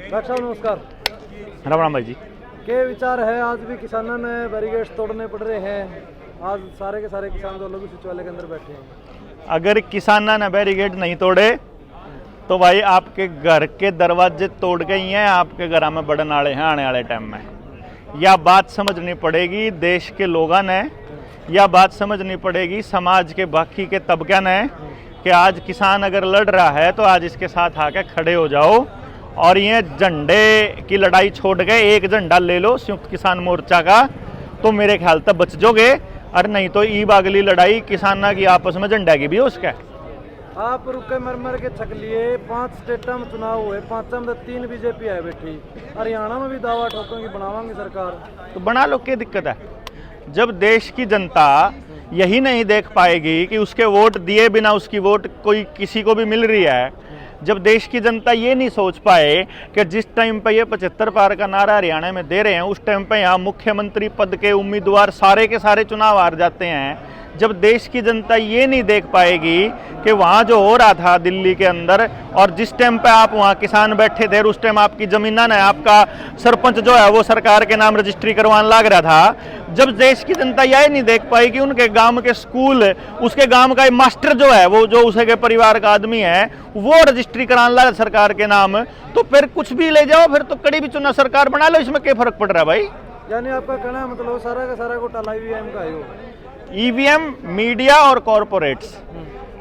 Doctor साहब नमस्कार। राम राम भाई जी। क्या विचार है, आज भी किसानों ने बैरिकेड्स तोड़ने पड़ रहे हैं, आज सारे के सारे किसान जो लोग सचिवालय के अंदर बैठे हैं। अगर किसाना ने बैरिकेड नहीं तोड़े तो भाई आपके घर के दरवाजे तोड़ गए हैं, आपके घर में बढ़ने वाले हैं आने वाले टाइम में। यह बात समझनी पड़ेगी देश के लोगों ने, यह बात समझनी पड़ेगी समाज के बाकी के तबके ने कि आज किसान अगर लड़ रहा है तो आज इसके साथ आके खड़े हो जाओ और ये झंडे की लड़ाई छोड़ के एक झंडा ले लो संयुक्त किसान मोर्चा का, तो मेरे ख्याल तक बच जाओगे। और नहीं तो ईब अगली लड़ाई किसाना की आपस में झंडा की भी उसका। आप रुके मर के छक लिए, 5 स्टेटा में चुनाव हुए, 5 में 3 बीजेपी है बैठी, हरियाणा में भी दावा ठोकेंगे बनावांगे सरकार, तो बना लो, क्या दिक्कत है। जब देश की जनता यही नहीं देख पाएगी कि उसके वोट दिए बिना उसकी वोट कोई किसी को भी मिल रही है, जब देश की जनता ये नहीं सोच पाए कि जिस टाइम पे ये 75 पार का नारा हरियाणा में दे रहे हैं उस टाइम पे यहाँ मुख्यमंत्री पद के उम्मीदवार सारे के सारे चुनाव हार जाते हैं, जब देश की जनता ये नहीं देख पाएगी कि वहाँ जो हो रहा था दिल्ली के अंदर और जिस टाइम पे आप वहाँ किसान बैठे थे उस टाइम आपकी जमीना ने आपका सरपंच जो है वो सरकार के नाम रजिस्ट्री करवाने लग रहा था, जब देश की जनता यह नहीं देख पाई कि उनके गांव के स्कूल, उसके गांव का मास्टर जो है वो जो उसके परिवार का आदमी है वो रजिस्ट्री कराने लगा सरकार के नाम, तो फिर कुछ भी ले जाओ, फिर तो कड़ी भी चुनाव सरकार बना लो, इसमें क्या फर्क पड़ रहा है भाई। यानी आपका कहना है मतलब सारा का सारा घोटाला ईवीएम का है। ईवीएम, मीडिया और कॉरपोरेट्स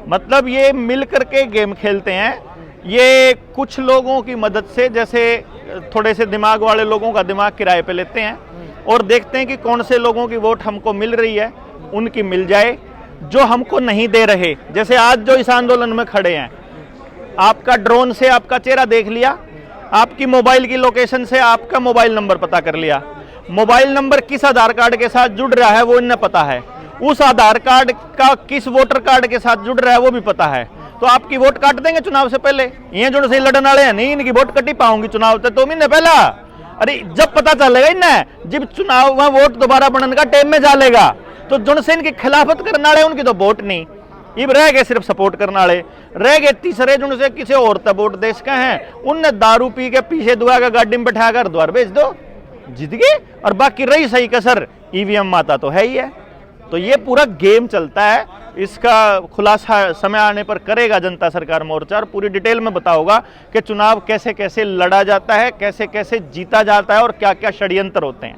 मतलब ये मिल करके गेम खेलते हैं। ये कुछ लोगों की मदद से, जैसे थोड़े से दिमाग वाले लोगों का दिमाग किराए पे लेते हैं और देखते हैं कि कौन से लोगों की वोट हमको मिल रही है, उनकी मिल जाए। जो हमको नहीं दे रहे, जैसे आज जो इस आंदोलन में खड़े हैं, आपका ड्रोन से आपका चेहरा देख लिया, आपकी मोबाइल की लोकेशन से आपका मोबाइल नंबर पता कर लिया, मोबाइल नंबर किस आधार कार्ड के साथ जुड़ रहा है वो इन्हें पता है, उस आधार कार्ड का किस वोटर कार्ड के साथ जुड़ रहा है वो भी पता है, तो आपकी वोट काट देंगे चुनाव से पहले। ये जो सही लड़ने वाले हैं नहीं, इनकी वोट कटी पाऊंगी चुनाव से 2 महीने पहला। अरे जब पता चलेगा इन्हें, जब चुनाव में वोट दोबारा बनने का टाइम में डालेगा, तो जो से इनकी खिलाफत करने वाले उनकी तो वोट नहीं, इब रह गए सिर्फ सपोर्ट करने वाले, रह गए तीसरे जो से किसी और तक वोट देश का है, उनने दारू पी के पीछे दुआ का गाड़ी में बैठा कर द्वार भेज दो, जीत गए। और बाकी रही सही कसर, ईवीएम माता तो है ही है। तो ये पूरा गेम चलता है, इसका खुलासा समय आने पर करेगा जनता सरकार मोर्चा और पूरी डिटेल में बताओगा कि चुनाव कैसे कैसे लड़ा जाता है, कैसे कैसे जीता जाता है और क्या क्या षड्यंत्र होते हैं।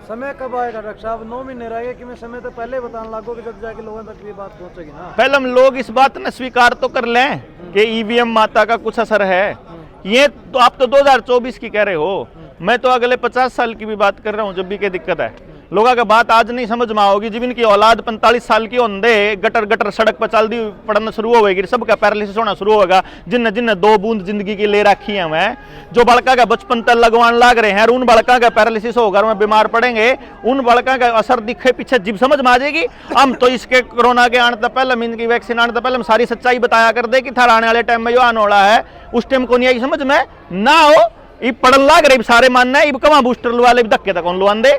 समय कब आएगा डॉक्टर साहब? 9 महीने रह गए कि मैं समय तो पहले बताने लागू कि जब जाके लोगों तक ये बात पहुंचेगी ना। पहले हम लोग इस बात ने स्वीकार तो कर लें कि ईवीएम माता का कुछ असर है। ये तो आप तो 2024 की कह रहे हो, मैं तो अगले 50 साल की भी बात कर रहा हूँ। जब भी क्या दिक्कत है, लोगों का बात आज नहीं समझ में आओगी, जब इनकी औलाद 45 साल की होंदे गटर गटर सड़क पर चल दी पड़ना शुरू होगी, सबका पैरालिसिस होना शुरू होगा, जिन जिन 2 बूंद जिंदगी की ले रखी है मैं, जो बड़का का बचपन तक लगवान लाग रहे हैं और उन बड़का का पैरालिसिस होगा और बीमार पड़ेंगे, उन बड़का का असर दिखे पीछे जिब समझ में आ जाएगी। हम तो इसके कोरोना के आने तक पहले, इनकी वैक्सीन आने तक पहले हम सारी सच्चाई बताया कर दे कि थार आने वाले टाइम में जो आने वाला है उस टाइम को नहीं आई समझ में ना हो, ये पढ़न लाग रहे सारे मानना है, कमा बूस्टर वाले धक्के तक कौन लुआन दे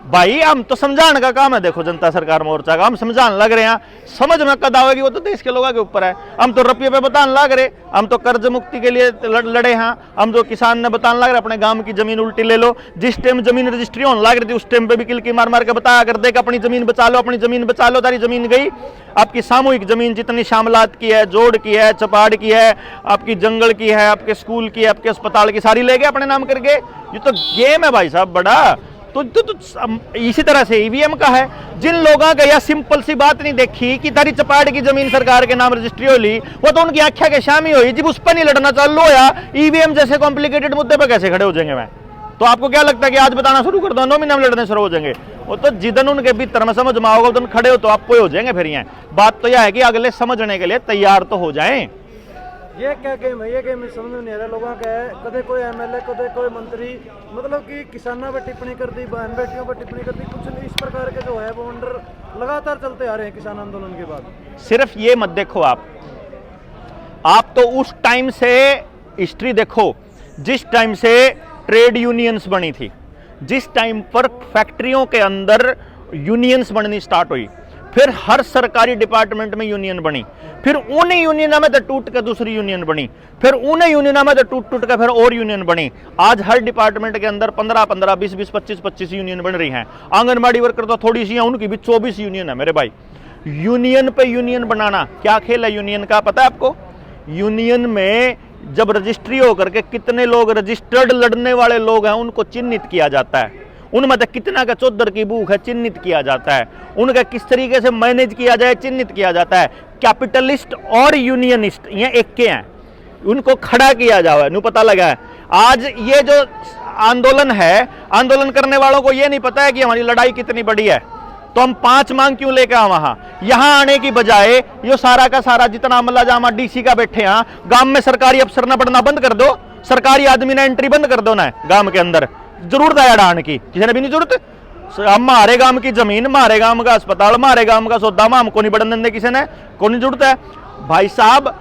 भाई। हम तो समझाने का काम है, देखो जनता सरकार मोर्चा का हम समझाने लग रहे हैं, समझ में कद आवेगी वो तो देश के लोगों के ऊपर है। हम तो रुपये पे बताने लग रहे, हम तो कर्ज मुक्ति के लिए लड़े हैं, हम जो किसान ने बताने लग रहे अपने गांव की जमीन उल्टी ले लो, जिस टाइम जमीन रजिस्ट्री होने लग रही थी उस टाइम पे भी किलकी मार मार के बताया कर दे कि अपनी जमीन बचा लो, अपनी जमीन बचा लो, तारी जमीन गई। आपकी सामूहिक जमीन जितनी शामलात की है, जोड़ की है, चपाड़ की है, आपकी जंगल की है, आपके स्कूल की, आपके अस्पताल की, सारी ले गए अपने नाम करके। ये तो गेम है भाई साहब बड़ा। तो इसी तरह से ईवीएम का है, जिन लोगों का यह सिंपल सी बात नहीं देखी कि तारी चपाड़ की जमीन सरकार के नाम रजिस्ट्री हो ली, वो तो उनकी आख्या के शामी हुई, जब उस पर नहीं लड़ना चालू होया, ईवीएम जैसे कॉम्प्लिकेटेड मुद्दे पर कैसे खड़े हो जाएंगे। मैं तो आपको क्या लगता है कि आज बताना शुरू कर दो 9 महीने में लड़ने शुरू हो जाएंगे? वो तो जिदन उनके भीतर में समझ में आओगे उदन खड़े हो तो आप हो जाएंगे। फिर यहाँ बात तो यह है कि अगले समझने के लिए तैयार तो हो जाएं। ये क्या गेम है? ये गेम समझ में नहीं आ रहा लोगों का है। कदे कोई एमएलए, कदे कोई मंत्री, मतलब कि किसानों पर टिप्पणी कर दी, बहन बेटियों पर टिप्पणी कर दी, कुछ इस प्रकार के जो है वो अंडर लगातार चलते आ रहे हैं किसान आंदोलन के बाद। सिर्फ ये मत देखो आप तो उस टाइम से हिस्ट्री देखो जिस टाइम से ट्रेड यूनियंस बनी थी, जिस टाइम पर फैक्ट्रियों के अंदर यूनियंस बननी स्टार्ट हुई, फिर हर सरकारी डिपार्टमेंट में यूनियन बनी, फिर उन्हीं यूनियन में तो टूट के दूसरी यूनियन बनी, फिर उन्हीं यूनियन में तो टूट टूट के फिर और यूनियन बनी। आज हर डिपार्टमेंट के अंदर 15-15, 20-20, 25-25 यूनियन बन रही हैं। आंगनबाड़ी वर्कर तो थोड़ी सी हैं, उनकी भी 24 यूनियन है मेरे भाई। यूनियन पे यूनियन बनाना क्या खेल है यूनियन का, पता है आपको? यूनियन में जब रजिस्ट्री होकर के कितने लोग रजिस्टर्ड लड़ने वाले लोग हैं उनको चिन्हित किया जाता है, उनमें तो कितना का चौधर की भूख है चिन्हित किया जाता है, उनका किस तरीके से मैनेज किया जाए चिन्हित किया जाता है। कैपिटलिस्ट और यूनियनिस्ट ये एक के हैं, उनको खड़ा किया जाए नहीं पता लगा है। आज ये जो आंदोलन है, आंदोलन करने वालों को ये नहीं पता है कि हमारी लड़ाई कितनी बड़ी है, तो हम 5 मांग क्यों लेकर आए वहां? यहां आने की बजाय ये सारा का सारा जितना अमला जामा डीसी का बैठे हैं, गांव में सरकारी अफसर ना बढ़ना बंद कर दो, सरकारी आदमी ने एंट्री बंद कर दो ना गांव के अंदर। जरूरत है अड़ान की, किसी ने भी नहीं जरूरत। हमारे गांव की जमीन, हमारे गांव का अस्पताल, हमारे गांव का सौदा हमको नहीं बढ़न देंगे किसी ने, को नहीं जरूरत है भाई साहब।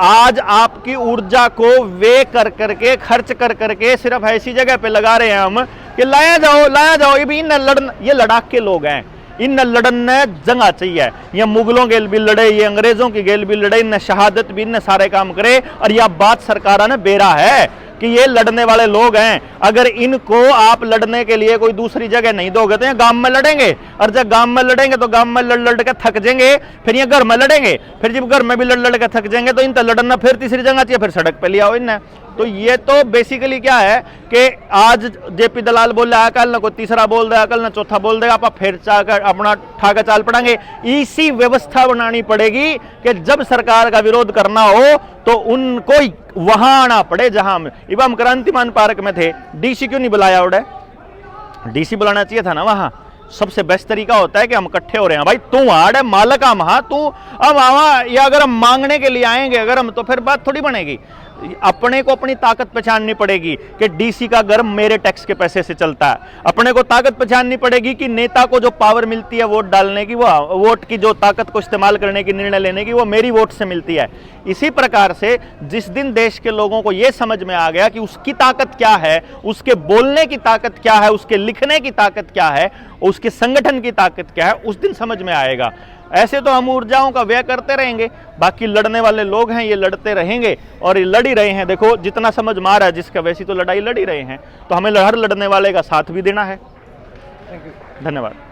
आज आपकी ऊर्जा को वे कर करके खर्च कर करके सिर्फ ऐसी जगह पे लगा रहे हैं हम कि लाया जाओ। ये भी इन लड़न, ये लड़ाक के लोग हैं, इन लड़न जंगा चाहिए। ये मुगलों के भी लड़े, ये अंग्रेजों की गेल भी लड़े, इन शहादत भी इन सारे काम करे। और यह बात सरकार ने बेरा है कि ये लड़ने वाले लोग हैं, अगर इनको आप लड़ने के लिए कोई दूसरी जगह नहीं दोगे तो ये गांव में लड़ेंगे, और जब गांव में लड़ेंगे तो गांव में लड़ के थक जाएंगे, फिर ये घर में लड़ेंगे, फिर जब घर में भी लड़ के थक जाएंगे तो इनका लड़ना फिर तीसरी जगह चाहिए, फिर सड़क पे ले आओ इन्हें। तो ये तो बेसिकली क्या है कि आज जेपी दलाल बोल रहा है, कल ना कोई तीसरा बोल देगा, कल ना चौथा बोल देगा, आप फिर अपना ठाका चाल पड़ेंगे। इसी व्यवस्था बनानी पड़ेगी कि जब सरकार का विरोध करना हो तो उनको वहां आना पड़े जहां हम क्रांतिमान पार्क में थे। डीसी क्यों नहीं बुलाया? उड़े डीसी बुलाना चाहिए था ना वहां। सबसे बेस्ट तरीका होता है कि हम इकट्ठे हो रहे हैं भाई, तू आड़ मालक हम, हाँ तू अब आवा, या अगर हम मांगने के लिए आएंगे अगर हम, तो फिर बात थोड़ी बनेगी। अपने को अपनी ताकत पहचाननी पड़ेगी कि डीसी का घर मेरे टैक्स के पैसे से चलता है। अपने को ताकत पहचाननी पड़ेगी कि नेता को जो पावर मिलती है वोट डालने की, वो वोट की जो ताकत को इस्तेमाल करने की, निर्णय लेने की, वो मेरी वोट से मिलती है। इसी प्रकार से जिस दिन देश के लोगों को यह समझ में आ गया कि उसकी ताकत क्या है, उसके बोलने की ताकत क्या है, उसके लिखने की ताकत क्या है, उसके संगठन की ताकत क्या है, उस दिन समझ में आएगा। ऐसे तो हम ऊर्जाओं का व्यय करते रहेंगे, बाकी लड़ने वाले लोग हैं ये लड़ते रहेंगे और ये लड़ ही रहे हैं। देखो जितना समझ में आ रहा है जिसका, वैसी तो लड़ाई लड़ ही रहे हैं, तो हमें हर लड़ने वाले का साथ भी देना है। थैंक यू, धन्यवाद।